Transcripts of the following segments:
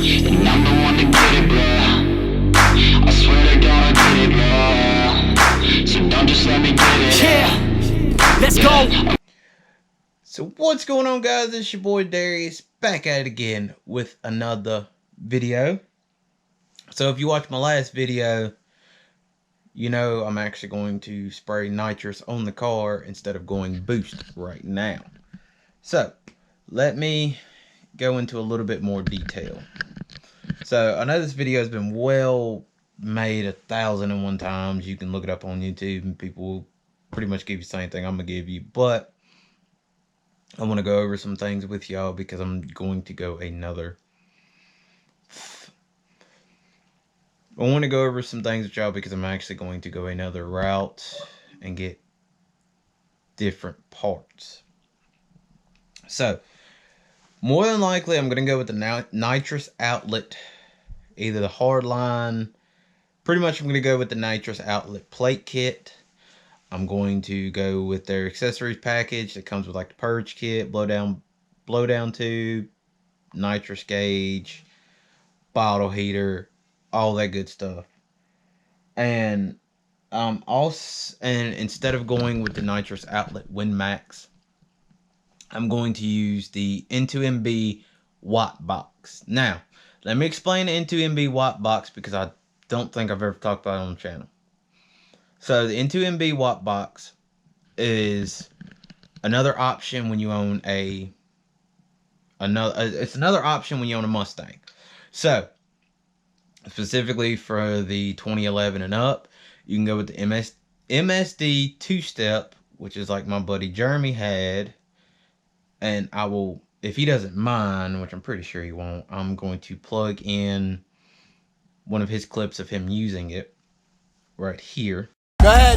and I'm the one to get it, bro. I swear to God I get it, bro. So don't just let me get it. Yeah, let's go. So what's going on, guys? It's your boy Darius, back at it again with another video. So if you watched my last video, you know I'm actually going to spray nitrous on the car instead of going boost right now. So let me go into a little bit more detail. So I know this video has been well made 1,001 times. You can look it up on YouTube and people will pretty much give you the same thing I'm gonna give you, but I want to go over some things with y'all because I'm going to go another. I want to go over some things with y'all because I'm actually going to go another route and get different parts. So, more than likely, I'm going to go with the nitrous outlet, either the hard line. Pretty much, I'm going to go with the nitrous outlet plate kit. I'm going to go with their accessories package that comes with like the purge kit, blow down tube, nitrous gauge, bottle heater, all that good stuff. And instead of going with the nitrous outlet WinMax, I'm going to use the N2MB watt box. Now, let me explain the N2MB watt box because I don't think I've ever talked about it on the channel. So the N2MB watt box is another option when you own it's another option when you own a Mustang. So specifically for the 2011 and up, you can go with the MSD two-step, which is like my buddy Jeremy had, and I will, if he doesn't mind, which I'm pretty sure he won't, I'm going to plug in one of his clips of him using it right here. Go ahead.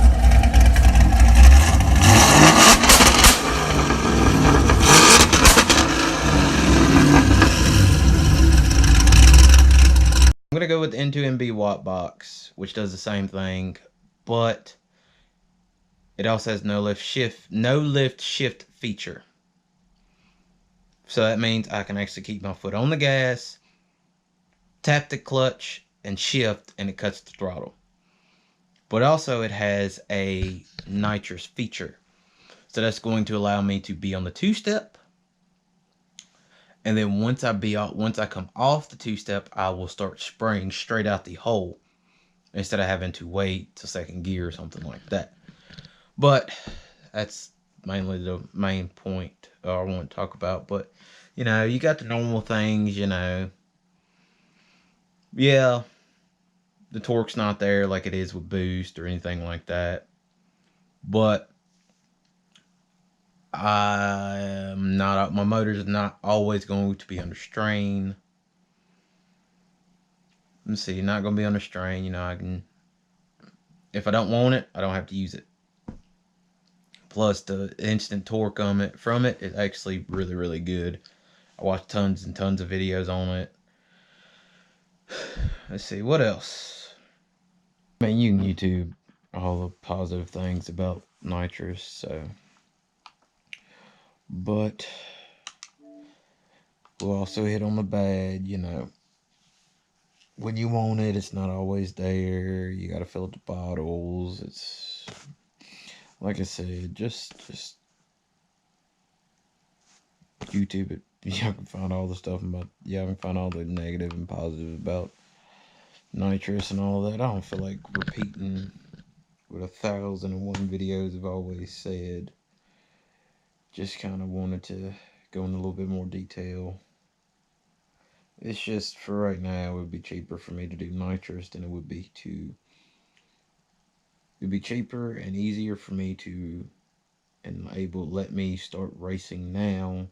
I'm going to go with the N2MB watt box, which does the same thing, but it also has no lift shift feature. So that means I can actually keep my foot on the gas, tap the clutch, and shift, and it cuts the throttle. But also it has a nitrous feature. So that's going to allow me to be on the two-step. And then once I come off the two-step, I will start spraying straight out the hole instead of having to wait to second gear or something like that. But that's mainly the main point I want to talk about. But, you know, you got the normal things, you know. Yeah, the torque's not there like it is with boost or anything like that. But my motor's not always going to be under strain. Let's see, not going to be under strain. You know, I can, if I don't want it, I don't have to use it. Plus, the instant torque from it is actually really, really good. I watched tons and tons of videos on it. Let's see, what else? I mean, you can YouTube all the positive things about nitrous, so. But we'll also hit on the bad, you know. When you want it, it's not always there. You gotta fill up the bottles. It's, like I said, just YouTube it. Y'all can find all the stuff about, y'all can find all the negative and positive about nitrous and all that. I don't feel like repeating what 1,001 videos have always said. Just kind of wanted to go into a little bit more detail. It's just, for right now, it would be cheaper for me to do nitrous than it would be to, it'd be cheaper and easier for me to, and let me start racing now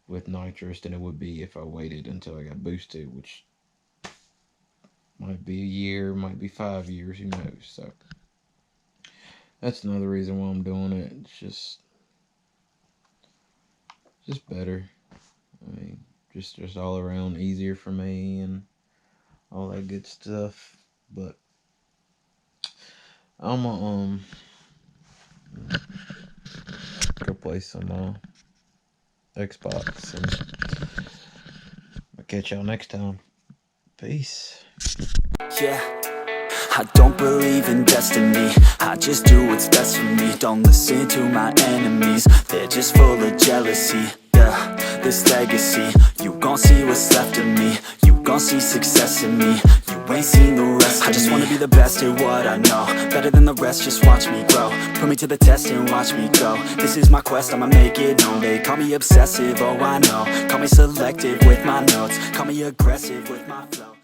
with nitrous than it would be if I waited until I got boosted, which might be a year, might be 5 years, who knows. So that's another reason why I'm doing it. It's just better. I mean, just all around easier for me and all that good stuff. But I'm gonna go play some Xbox, and I'll catch y'all next time. Peace. Yeah, I don't believe in destiny, I just do what's best for me. Don't listen to my enemies, they're just full of jealousy. Yeah, this legacy, you gon' see what's left of me. You gon' see success in me, you ain't seen the rest of me. I just wanna be the best at what I know, better than the rest, just watch me grow. Put me to the test and watch me go. This is my quest, I'ma make it known. They call me obsessive, oh I know. Call me selective with my notes, call me aggressive with my flow.